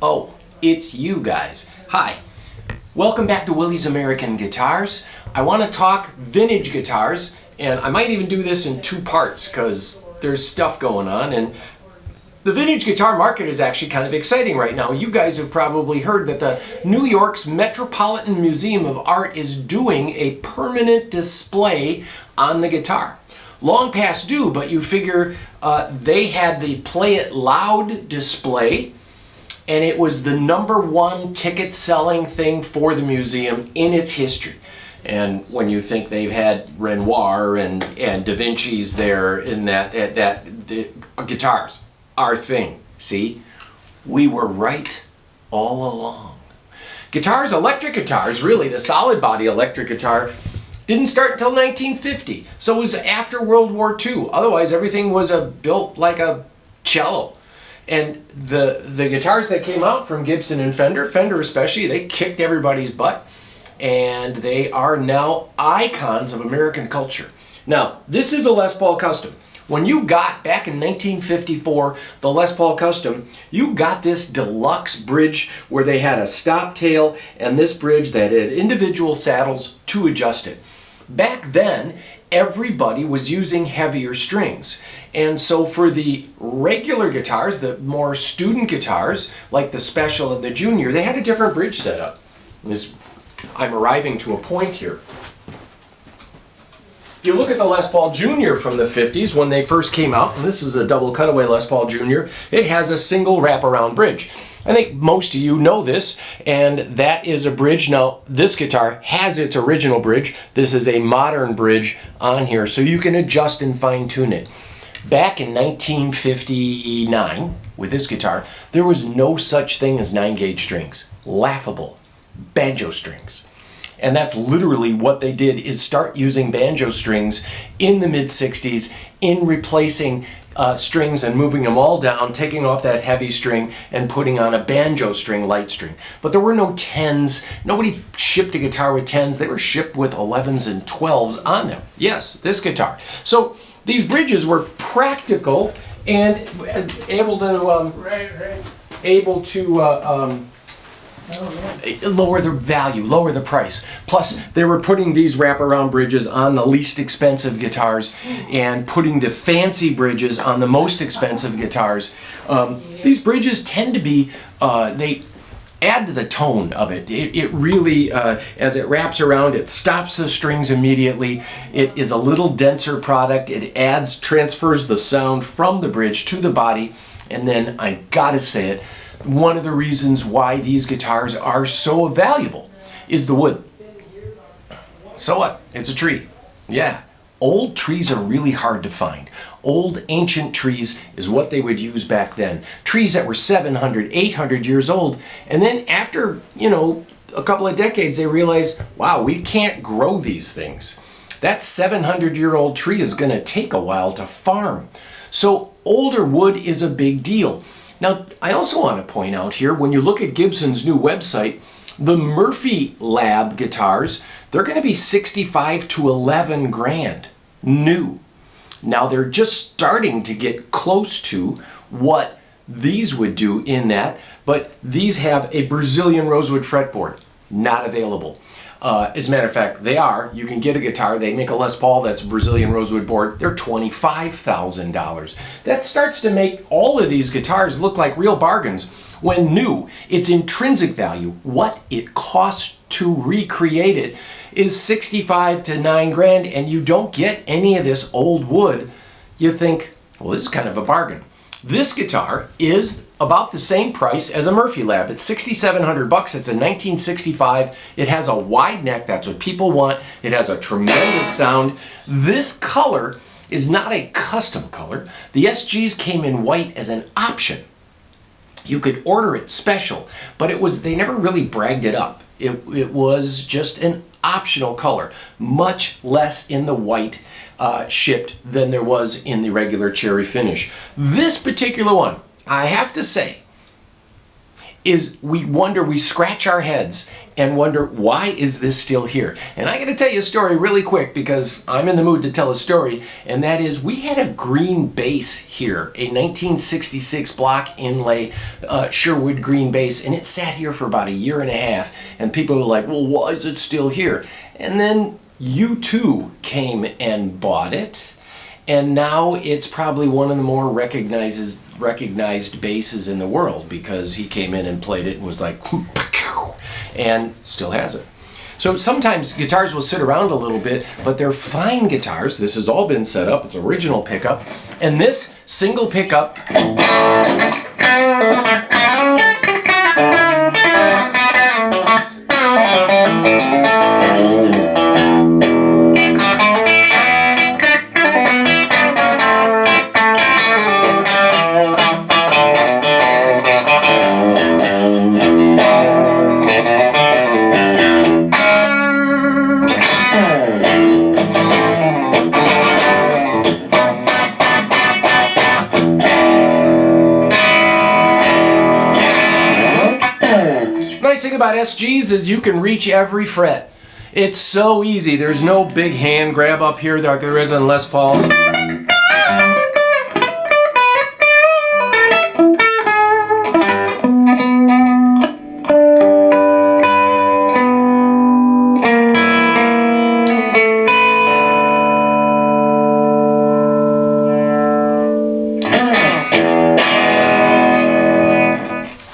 Oh, it's you guys. Hi. Welcome back to Willie's American Guitars. I want to talk vintage guitars, and I might even do this in two parts because there's stuff going on, and the vintage guitar market is actually kind of exciting right now. You guys have probably heard that the New York's Metropolitan Museum of Art is doing a permanent display on the guitar. Long past due, but you figure they had the Play It Loud display, and it was the #1 ticket selling thing for the museum in its history. And when you think they've had Renoir and Da Vinci's there in that the guitars, our thing. See, we were right all along. Guitars, electric guitars, really the solid body electric guitar didn't start until 1950. So it was after World War II. Otherwise everything was built like a cello. And the guitars that came out from Gibson and Fender especially, they kicked everybody's butt. And they are now icons of American culture. Now, this is a Les Paul Custom. When you got, back in 1954, the Les Paul Custom, you got this deluxe bridge where they had a stop tail and this bridge that had individual saddles to adjust it. Back then, everybody was using heavier strings. And so for the regular guitars, the more student guitars, like the Special and the Junior, they had a different bridge setup. I'm arriving to a point here. If you look at the Les Paul Junior from the 50s when they first came out, and this is a double cutaway Les Paul Junior, it has a single wraparound bridge. I think most of you know this, and that is a bridge. Now, this guitar has its original bridge. This is a modern bridge on here, so you can adjust and fine-tune it. Back in 1959, with this guitar, there was no such thing as 9-gauge strings. Laughable. Banjo strings. And that's literally what they did, is start using banjo strings in the mid-60s in replacing strings and moving them all down, taking off that heavy string and putting on a banjo string, light string. But there were no 10s. Nobody shipped a guitar with 10s. They were shipped with 11s and 12s on them. Yes, this guitar. So these bridges were practical and able to lower the value, lower the price. Plus, they were putting these wraparound bridges on the least expensive guitars and putting the fancy bridges on the most expensive guitars. These bridges tend to be, they add to the tone of it. It really, as it wraps around, it stops the strings immediately. It is a little denser product. It transfers the sound from the bridge to the body. And then, I gotta say it, one of the reasons why these guitars are so valuable is the wood. So what? It's a tree. Yeah. Old trees are really hard to find. Old ancient trees is what they would use back then. Trees that were 700, 800 years old. And then after, a couple of decades, they realized, wow, we can't grow these things. That 700-year-old tree is going to take a while to farm. So older wood is a big deal. Now, I also want to point out here, when you look at Gibson's new website, the Murphy Lab guitars, they're going to be 65 to 11 grand new. Now, they're just starting to get close to what these would do in that, but these have a Brazilian rosewood fretboard, not available. As a matter of fact, you can get a guitar, they make a Les Paul that's a Brazilian rosewood board, they're $25,000. That starts to make all of these guitars look like real bargains. When new, its intrinsic value, what it costs to recreate it, is 65 to 9 grand, and you don't get any of this old wood. You think, well, this is kind of a bargain. This guitar is about the same price as a Murphy Lab. It's $6,700. It's a 1965. It has a wide neck. That's what people want. It has a tremendous sound. This color is not a custom color. The SGs came in white as an option. You could order it special, but they never really bragged it up. It was just an optional color, much less in the white shipped than there was in the regular cherry finish. This particular one, I have to say, is we scratch our heads and wonder, why is this still here? And I got to tell you a story really quick because I'm in the mood to tell a story, and that is we had a green base here, a 1966 block inlay Sherwood green base, and it sat here for about a year and a half, and people were like, well, why is it still here? And then U2 came and bought it, and now it's probably one of the more recognized basses in the world because he came in and played it and was like, and still has it. So sometimes guitars will sit around a little bit, but they're fine guitars. This has all been set up. It's original pickup. And this single pickup nice thing about SGs is you can reach every fret. It's so easy. There's no big hand grab up here like there is on Les Pauls.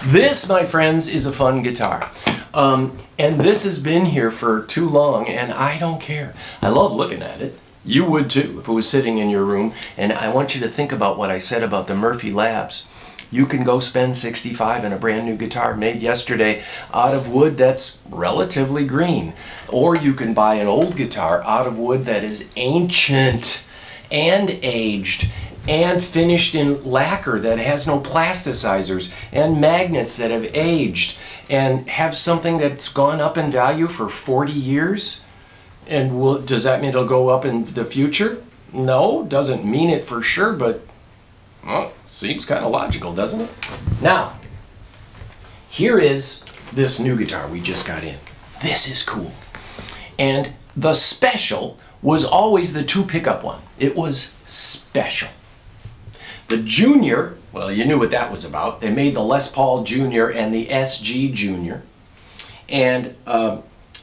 This, my friends, is a fun guitar. And this has been here for too long, and I don't care. I love looking at it. You would too, if it was sitting in your room. And I want you to think about what I said about the Murphy Labs. You can go spend $65 on a brand new guitar made yesterday out of wood that's relatively green. Or you can buy an old guitar out of wood that is ancient and aged and finished in lacquer that has no plasticizers and magnets that have aged and have something that's gone up in value for 40 years. And does that mean it'll go up in the future? No, doesn't mean it for sure, but well, seems kind of logical, doesn't it? Now, here is this new guitar we just got in. This is cool. And the special was always the 2 pickup one. It was special. The Junior, well, you knew what that was about. They made the Les Paul Junior and the SG Junior. And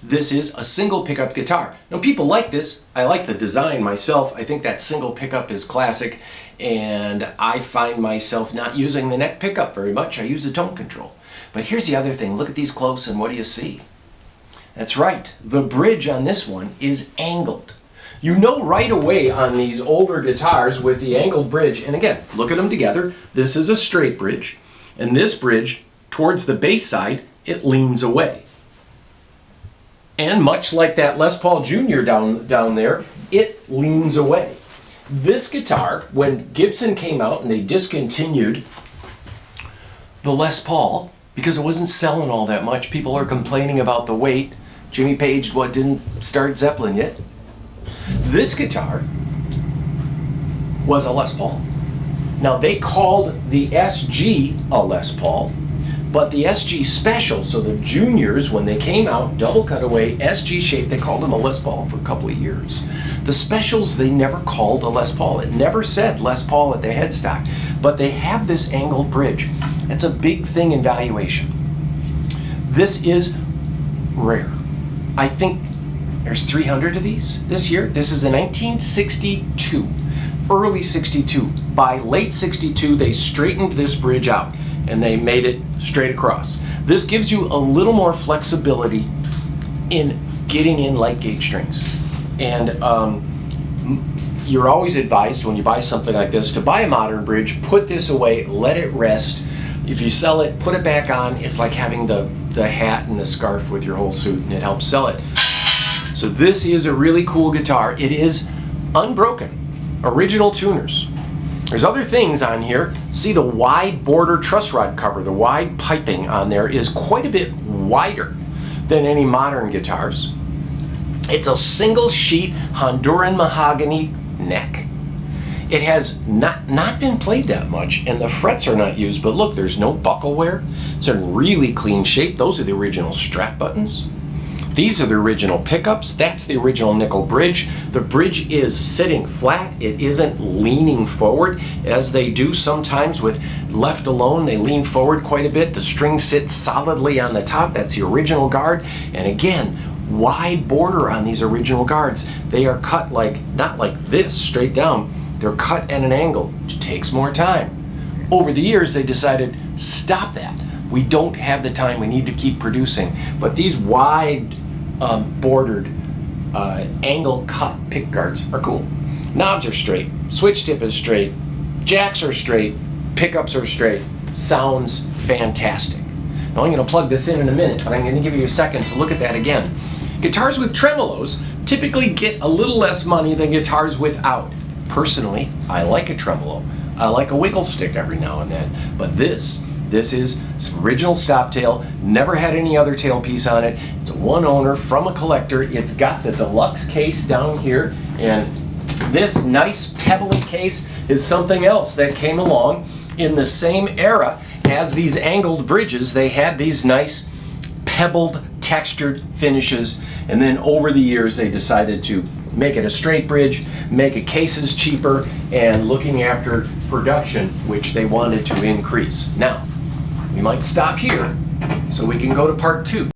this is a single pickup guitar. Now, people like this. I like the design myself. I think that single pickup is classic. And I find myself not using the neck pickup very much. I use the tone control. But here's the other thing. Look at these close, and what do you see? That's right. The bridge on this one is angled. You know right away on these older guitars with the angled bridge, and again, look at them together. This is a straight bridge, and this bridge, towards the bass side, it leans away. And much like that Les Paul Jr. down there, it leans away. This guitar, when Gibson came out and they discontinued the Les Paul, because it wasn't selling all that much, people are complaining about the weight. Jimmy Page didn't start Zeppelin yet. This guitar was a Les Paul. Now, they called the SG a Les Paul, but the SG Special, so the Juniors, when they came out, double cutaway, SG shape, they called them a Les Paul for a couple of years. The Specials, they never called a Les Paul. It never said Les Paul at the headstock, but they have this angled bridge. That's a big thing in valuation. This is rare. I think there's 300 of these this year. This is a 1962, early 62. By late 62, they straightened this bridge out and they made it straight across. This gives you a little more flexibility in getting in light gauge strings. And you're always advised when you buy something like this to buy a modern bridge, put this away, let it rest. If you sell it, put it back on. It's like having the hat and the scarf with your whole suit, and it helps sell it. So this is a really cool guitar. It is unbroken, original tuners. There's other things on here. See the wide border truss rod cover, the wide piping on there is quite a bit wider than any modern guitars. It's a single sheet Honduran mahogany neck. It has not been played that much, and the frets are not used, but look, there's no buckle wear. It's in really clean shape. Those are the original strap buttons. These are the original pickups. That's the original nickel bridge. The bridge is sitting flat. It isn't leaning forward, as they do sometimes with left alone. They lean forward quite a bit. The string sits solidly on the top. That's the original guard. And again, wide border on these original guards. They are cut not like this, straight down. They're cut at an angle, which takes more time. Over the years, they decided, stop that. We don't have the time. We need to keep producing. But these wide bordered angle cut pick guards are cool. Knobs are straight, switch tip is straight, jacks are straight, pickups are straight. Sounds fantastic. Now I'm going to plug this in a minute, but I'm going to give you a second to look at that again. Guitars with tremolos typically get a little less money than guitars without. Personally, I like a tremolo. I like a wiggle stick every now and then, but this is original stop tail, never had any other tailpiece on it. It's a one owner from a collector. It's got the deluxe case down here, and this nice pebbly case is something else that came along in the same era as these angled bridges. They had these nice pebbled, textured finishes, and then over the years they decided to make it a straight bridge, make it cases cheaper, and looking after production, which they wanted to increase. Now, we might stop here so we can go to part 2.